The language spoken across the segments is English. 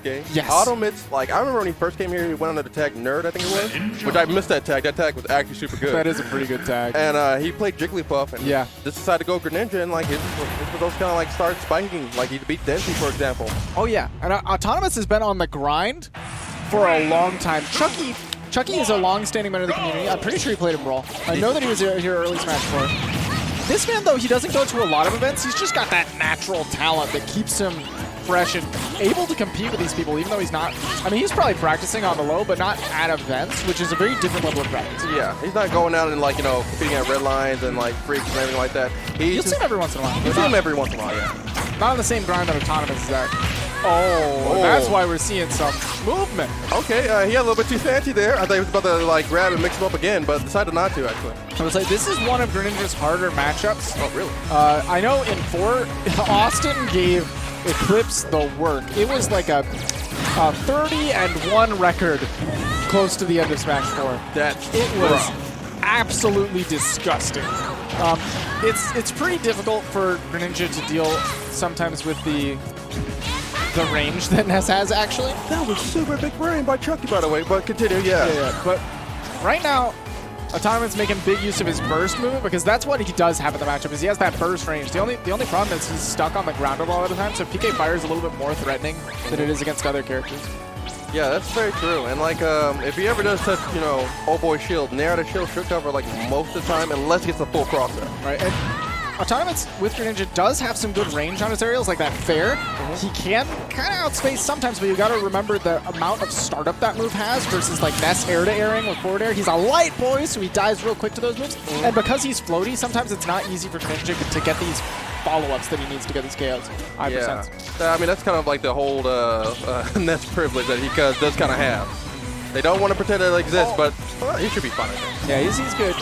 game. Yes. Autonomitts, like, I remember when he first came here, he went under the tag Nerd, I think it was, which I missed that tag. That tag was actually super good. That is a pretty good tag. And he played Jigglypuff, and yeah, just decided to go Greninja, and like his those kind of like start spiking, like he beat Dempsey, for example. Oh yeah, and Autonomitts has been on the grind for a long time. Chucky is a long-standing member of the community. I'm pretty sure he played him Brawl. I know that he was here early Smash 4. This man, though, he doesn't go to a lot of events. He's just got that natural talent that keeps him fresh and able to compete with these people, even though he's not. I mean, he's probably practicing on the low, but not at events, which is a very different level of practice. Yeah, he's not going out and like, you know, competing at red lines and like freaks and everything like that. You'll see him every once in a while. You'll see him every once in a while, yeah. Not on the same grind that Autonomitts is at. Oh, that's why we're seeing some movement. Okay, he got a little bit too fancy there. I thought he was about to like grab and mix him up again, but decided not to actually. I would say this is one of Greninja's harder matchups. Oh, really? I know in 4, Austin gave Eclipse the work. It was like a 30-1 record close to the end of Smash 4. It was absolutely disgusting. It's pretty difficult for Greninja to deal sometimes with the range that Ness has, actually. That was super big brain by Chucky, by the way, but continue, Yeah. But right now, Autonomitts making big use of his burst move, because that's what he does have in the matchup, is he has that burst range. The only problem is he's stuck on the ground a lot of the time, so PK Fire is a little bit more threatening than it is against other characters. Yeah, that's very true. And like, if he ever does touch, you know, oh boy shield, Nair the shield should cover like most of the time, unless he gets a full crosser. Right. And Autonomitts with Greninja does have some good range on his aerials, like that fair. He can kind of outspace sometimes, but you got to remember the amount of startup that move has versus like Ness air-to-airing with forward air. He's a light boy, so he dies real quick to those moves. And because he's floaty, sometimes it's not easy for Greninja to get these follow-ups that he needs to get these KOs. Yeah, I mean, that's kind of like the whole Ness privilege that he does kind of have. They don't want to pretend it exists, but he should be fine. Yeah, he's good.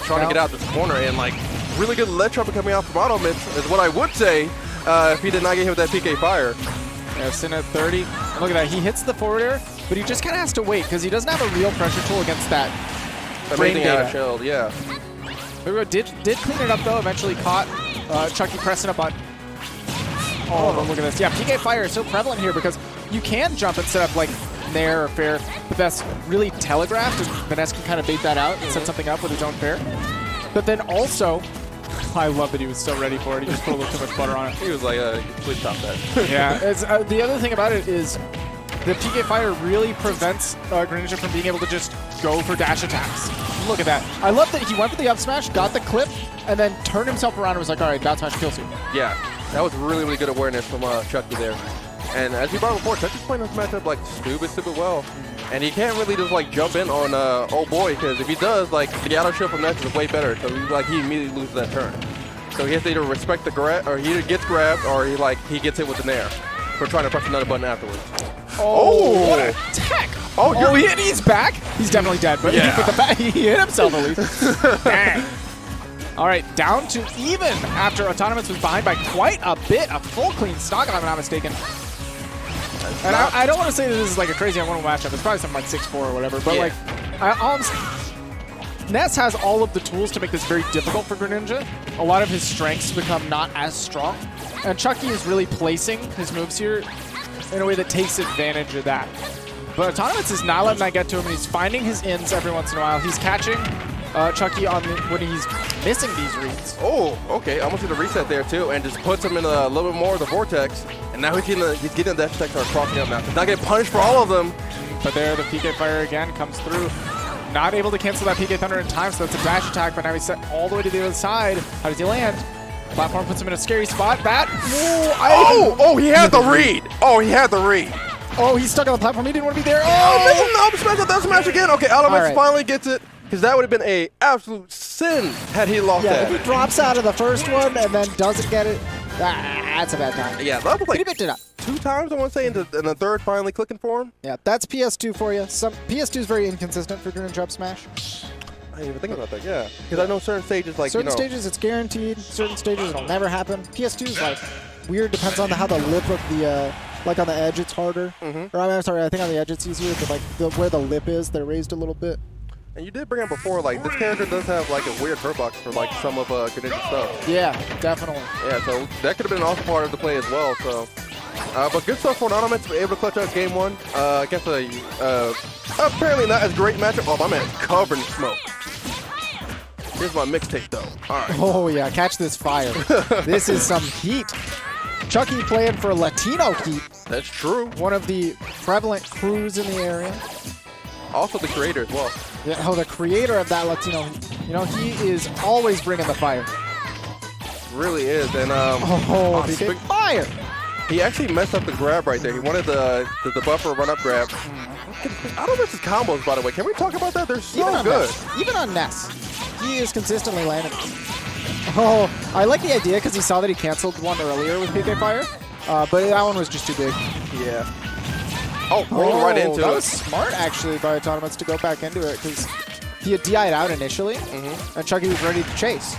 Trying to get out this corner, and like really good ledge trapper coming out from Autonomitts is what I would say if he did not get hit with that PK Fire. Yeah, sitting at 30. And look at that, he hits the forward air, but he just kind of has to wait because he doesn't have a real pressure tool against that. Amazing out of shield, yeah. Did clean it up though, eventually caught Chucky pressing up on. Oh, look at this. Yeah, PK Fire is so prevalent here because you can jump and set up like Nair or fair, but that's really telegraphed, and Ness can kind of bait that out and set something up with his own fair. But then also, I love that he was so ready for it. He just put a little too much butter on it. He was like, please stop that. Yeah, the other thing about it is the PK Fire really prevents Greninja from being able to just go for dash attacks. Look at that. I love that he went for the up smash, got the clip, and then turned himself around and was like, all right, down smash kills you. Yeah, that was really, really good awareness from Chucky there. And as you brought up before, Chucky's playing this matchup like stupid well. And he can't really just like jump in on oh boy, because if he does, like the auto shield from Ness is way better. So he immediately loses that turn. So he has to either respect the grab, or he either gets grabbed, or he gets hit with the Nair for trying to press another button afterwards. Oh, what a tech! Oh, he's back. He's definitely dead, but yeah. he hit himself at least. Dang. All right, down to even after Autonomitts was behind by quite a bit. A full clean stock, if I'm not mistaken. And I don't want to say that this is like a crazy one matchup. It's probably something like 6-4 or whatever. But like, Ness has all of the tools to make this very difficult for Greninja. A lot of his strengths become not as strong. And Chucky is really placing his moves here in a way that takes advantage of that. But Autonomitts is not letting that get to him, and he's finding his ins every once in a while. He's catching Chucky on when he's missing these reads. Oh, okay. Almost did a reset there too, and just puts him in a little bit more of the vortex. And now he's getting the dash attack start crossing up now. He's not getting punished for all of them. But there, the PK Fire again comes through. Not able to cancel that PK Thunder in time, so that's a dash attack. But now he's set all the way to the other side. How does he land? Platform puts him in a scary spot. That. He had the read. Oh, he had the read. Oh, he's stuck on the platform. He didn't want to be there. Oh, no, smash again. Okay, Autonomitts finally gets it. Because that would have been an absolute sin had he lost that. If he drops out of the first one and then doesn't get it, that's a bad time. Yeah, that was like he picked it up 2 times, I want to say, and the third finally clicking for him. Yeah, that's PS2 for you. PS2 is very inconsistent for Greninja up smash. I didn't even think about that, yeah. Because I know certain stages, like, certain stages it's guaranteed, certain stages it'll never happen. PS2 is like weird, depends on how the lip of the, like on the edge it's harder. Or I'm sorry, I think on the edge it's easier, but like where the lip is, they're raised a little bit. And you did bring up before, like, this character does have, like, a weird hurt box for, like, some of Greninja stuff. Yeah, definitely. Yeah, so that could have been also part of the play as well, so. But good stuff for Autonomitts to be able to clutch out game 1 against a apparently not as great matchup. Oh, my man's covered in smoke. Here's my mixtape, though. All right. Oh, yeah. Catch this fire. This is some heat. Chucky playing for Latino Heat. That's true. One of the prevalent crews in the area. Also the creator as well. Yeah, oh, the creator of that Latino Heat. You know, he is always bringing the fire. Really is. And PK fire. He actually messed up the grab right there. He wanted the buffer run-up grab. Autonomitts' combos, by the way. Can we talk about that? They're so good. Even on Ness, he is consistently landing. Oh, I like the idea because he saw that he canceled one earlier with PK Fire, but that one was just too big. Yeah. Oh, rolling right into it. That was smart, actually, by Autonomitts to go back into it because he had DI'd out initially, and Chucky was ready to chase.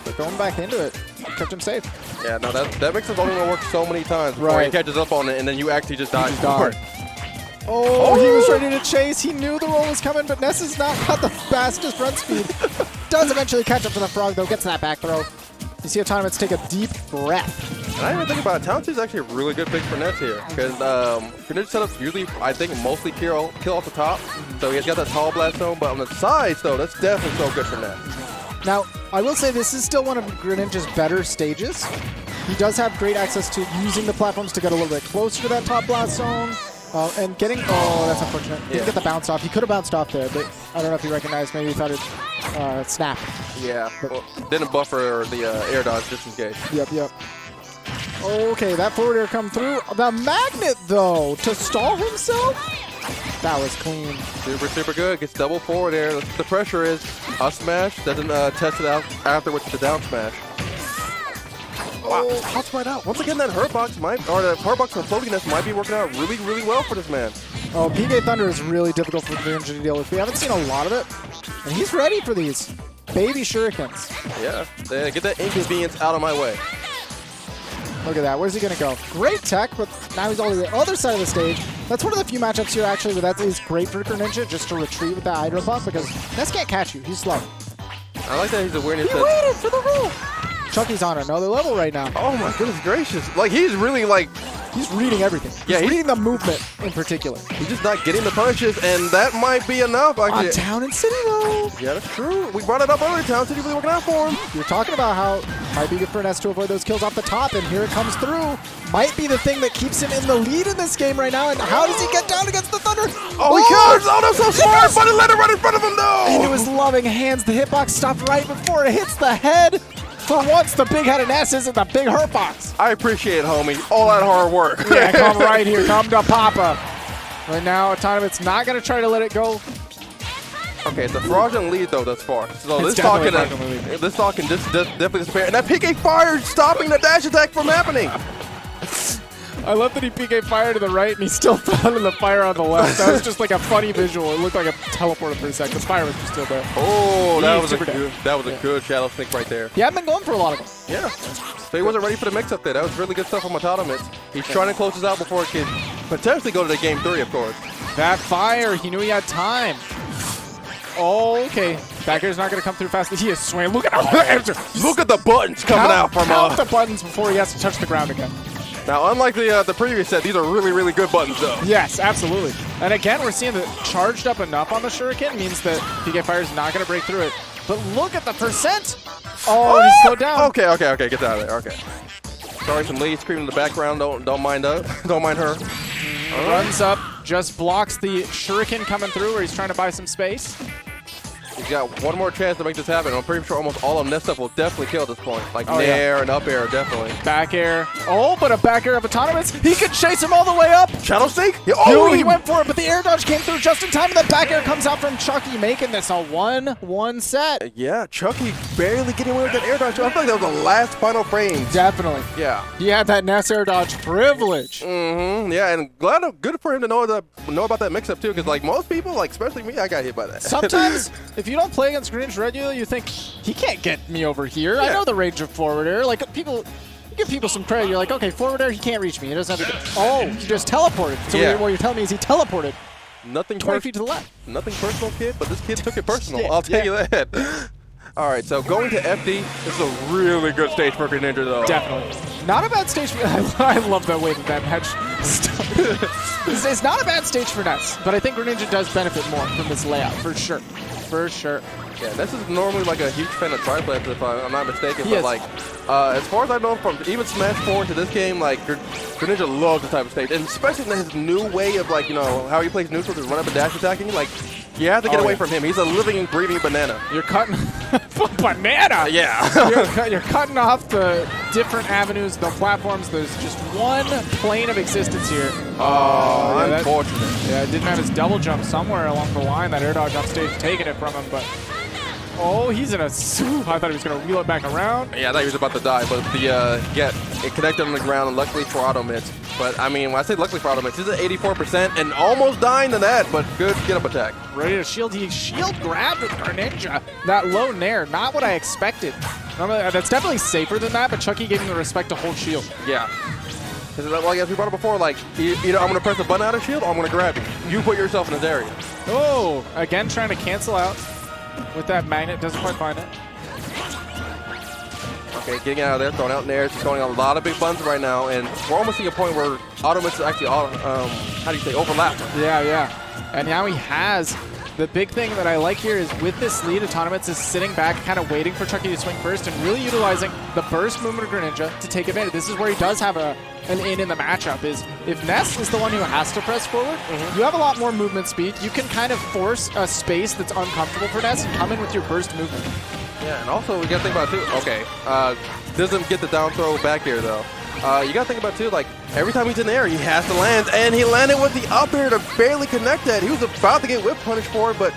But going back into it kept him safe. Yeah, no, that makes us only work so many times before he catches up on it, and then you actually just die for it. Oh, he was ready to chase. He knew the roll was coming, but Ness has not got the fastest run speed. Does eventually catch up to the frog, though. Gets that back throw. You see Autonomitts take a deep breath. And I didn't even think about it. Townsley's actually a really good pick for Ness here. Because Greninja setups usually, I think, mostly kill off the top. So he's got that tall blast zone. But on the sides, though, that's definitely so good for Ness. Now, I will say this is still one of Greninja's better stages. He does have great access to using the platforms to get a little bit closer to that top blast zone. And getting, oh, that's unfortunate. Didn't get the bounce off. He could have bounced off there, but I don't know if he recognized. Maybe he thought it snapped. Yeah, well, didn't buffer the air dodge just in case. Yep. Okay, that forward air come through. The magnet, though, to stall himself. That was clean. Super good. Gets double forward air. The pressure is up smash. Doesn't test it out afterwards with the down smash. Wow, pops right out. Once again, that hurt box the hurt box and floatiness might be working out really, really well for this man. Oh, PK Thunder is really difficult for Greninja to deal with. We haven't seen a lot of it, and he's ready for these baby shurikens. Yeah, get that inconvenience out of my way. Look at that. Where's he going to go? Great tech, but now he's all the other side of the stage. That's one of the few matchups here, actually, where that is great for Greninja, just to retreat with that Hydro Pump, because Ness can't catch you. He's slow. I like that he's awareness. He waited for the roll. Chucky's on another level right now. Oh my goodness gracious. Like, he's really like... He's reading everything. He's reading the movement in particular. He's just not getting the punches, and that might be enough. On Town and City, though. Yeah, that's true. We brought it up earlier. Town City really working out for him. You're talking about how it might be good for Ness to avoid those kills off the top, and here it comes through. Might be the thing that keeps him in the lead in this game right now, and how does he get down against the Thunder? Oh, he kills! Oh, that's so smart, but he let it run in front of him, though! Into his loving hands. The hitbox stopped right before it hits the head. For once, the big head of Ness isn't the big hurt box. I appreciate it, homie. All that hard work. Yeah, come right here. Come to Papa. Right now, Autonomitts not going to try to let it go. Okay, it's a fraudulent lead, though, thus far. So this talk can just definitely disappear. And that PK Fire stopping the dash attack from happening. I love that he PK Fire to the right and he still fell in the fire on the left. That was just like a funny visual. It looked like a teleporter for a second. The fire was just still there. Oh, that was a good Shadow Sneak right there. He hadn't been going for a lot of them. Yeah. So he wasn't ready for the mix-up there. That was really good stuff from Autonomitts. He's trying to close this out before it can potentially go to the game 3, of course. That fire, he knew he had time. Oh, okay. Back air's not going to come through fast. He is swinging. Look at Look at the buttons coming out from count the buttons before he has to touch the ground again. Now, unlike the previous set, these are really, really good buttons, though. Yes, absolutely. And again, we're seeing that charged up enough on the Shuriken means that PK Fire is not going to break through it. But look at the percent. Oh, he slowed down. Okay. Get out of there. Okay. Sorry, some lady screaming in the background. Don't mind her. Runs up, just blocks the Shuriken coming through where he's trying to buy some space. He's got one more chance to make this happen. I'm pretty sure almost all of Ness stuff will definitely kill at this point. Like Nair and up air, definitely. Back air. Oh, but a back air of Autonomitts. He could chase him all the way up. Shadow Sneak? Oh, he went for it, but the air dodge came through just in time, and the back air comes out from Chucky, making this a 1-1 set. Yeah, Chucky barely getting away with that air dodge. I feel like that was the last final frame. Definitely. Yeah. He had that Ness air dodge privilege. Yeah, and good for him to know about that mix-up, too, because like most people, like especially me, I got hit by that. Sometimes, if you don't play against Greninja regularly, you think, he can't get me over here. Yeah. I know the range of forward air. Like, you give people some credit. You're like, okay, forward air, he can't reach me. He doesn't have to oh, he just teleported. So what you're telling me is he teleported. Nothing 20 feet to the left. Nothing personal, kid, but this kid took it personal. I'll tell you that. All right, so going to FD, this is a really good stage for Greninja, though. Definitely. Not a bad stage for I love the way that match started. It's not a bad stage for Ness, but I think Greninja does benefit more from this layout, for sure. For sure. Yeah, Ness is normally like a huge fan of triplets, if I'm not mistaken. He but is. like, as far as I know, from even Smash 4 to this game, like Greninja loves this type of stage, and especially his new way of like, you know, how he plays neutral to run up and dash attacking. Like, you have to get away from him. He's a living and breathing banana. You're cutting banana. Yeah. you're cutting off the different avenues, the platforms. There's just one plane of existence here. Oh, yeah, unfortunate. Yeah, didn't have his double jump somewhere along the line. That air dodge on stage taking it from him, but oh, he's in a swoop. I thought he was going to wheel it back around. Yeah, I thought he was about to die, but it connected on the ground, and luckily for Autonomitts. But I mean, when I say luckily for Autonomitts, he's at 84% and almost dying to that, but good get up attack. Ready to shield. He shield grabbed with Greninja. That low nair, not what I expected. That's definitely safer than that, but Chucky gave him the respect to hold shield. Yeah. Like as we brought up before, like, either I'm going to press a button out of shield or I'm going to grab you. You put yourself in this area. Oh, again trying to cancel out with that magnet. Doesn't quite find it. Okay, getting out of there, throwing out nairs, throwing a lot of big buttons right now, and we're almost seeing a point where Autonomitts is actually, how do you say, overlap. Yeah. And now he has. The big thing that I like here is with this lead, Autonomitts is sitting back, kind of waiting for Chucky to swing first and really utilizing the burst movement of Greninja to take advantage. This is where he does have an in the matchup, is if Ness is the one who has to press forward, you have a lot more movement speed. You can kind of force a space that's uncomfortable for Ness and come in with your burst movement. Yeah, and also we got to think about it too. Okay, doesn't get the down throw back here though. You got to think about too, like every time he's in the air, he has to land, and he landed with the up air to barely connect that. He was about to get whip punished for it, but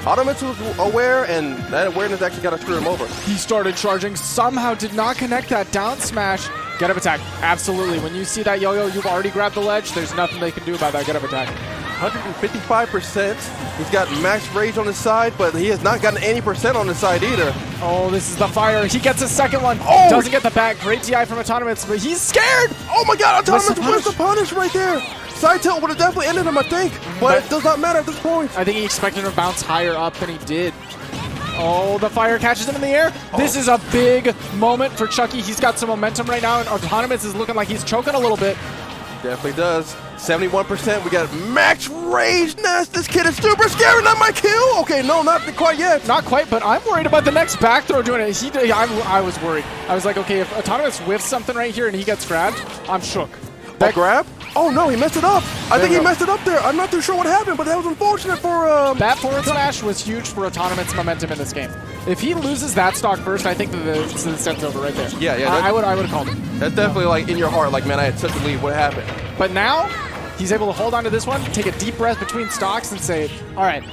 Autonomitts was aware, and that awareness actually got to screw him over. He started charging, somehow did not connect that down smash. Get up attack, absolutely. When you see that yo-yo, you've already grabbed the ledge. There's nothing they can do about that get up attack. 155%. He's got max rage on his side, but he has not gotten any percent on his side either. Oh, this is the fire. He gets a second one. Oh! Doesn't get the back. Great TI from Autonomitts, but he's scared. Oh my god, Autonomitts What's wins the punish right there. Side tilt would have definitely ended him, I think, but it does not matter at this point. I think he expected him to bounce higher up than he did. Oh, the fire catches him in the air. This is a big moment for Chucky. He's got some momentum right now, and Autonomitts is looking like he's choking a little bit. Definitely does. 71%. We got max rage. Ness, this kid is super scary. Not my kill. Okay, no, not quite yet. Not quite, but I'm worried about the next back throw doing it. I was worried. I was like, okay, if Autonomitts whiffs something right here and he gets grabbed, I'm shook. That grab? Oh no, he messed it up. I think he messed it up there. I'm not too sure what happened, but that was unfortunate for That forward smash was huge for Autonomitts' momentum in this game. If he loses that stock first, I think the set's over right there. Yeah. I would have called it. That's definitely like in your heart, like, man, I had such a lead. What happened? But now, he's able to hold on to this one, take a deep breath between stocks and say, all right,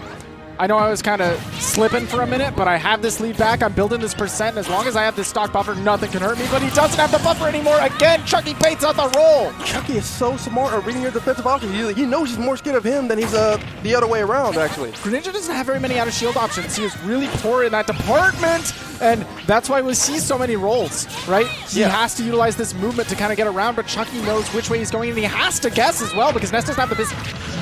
I know I was kind of slipping for a minute, but I have this lead back. I'm building this percent, and as long as I have this stock buffer, nothing can hurt me. But he doesn't have the buffer anymore. Again, Chucky baits out the roll. Chucky is so smart at reading your defensive options. He knows he's more scared of him than he's the other way around, actually. Greninja doesn't have very many out of shield options. He is really poor in that department, and that's why we see so many rolls, right? He has to utilize this movement to kind of get around, but Chucky knows which way he's going, and he has to guess as well because Ness doesn't have the best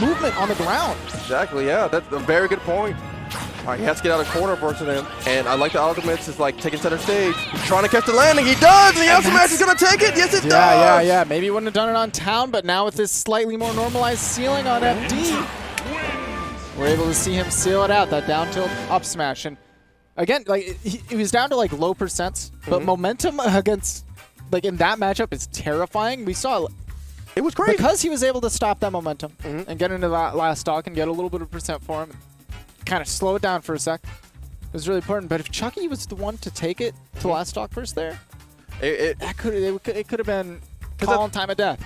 movement on the ground. Exactly, yeah. That's a very good point. All right, he has to get out of corner versus him, and I like the Autonomitts is like taking center stage. He's trying to catch the landing. He does, and the out smash is going to take it. Yes, it does. Yeah. Maybe he wouldn't have done it on town, but now with this slightly more normalized ceiling on FD, we're able to see him seal it out, that down tilt up smash. And again, like he was down to like low percents, but momentum against, like in that matchup is terrifying. We saw it was crazy. Because he was able to stop that momentum and get into that last stock and get a little bit of percent for him. Kind of slow it down for a sec. It was really important. But if Chucky was the one to take it to last stock first there, it could have been calling time of death.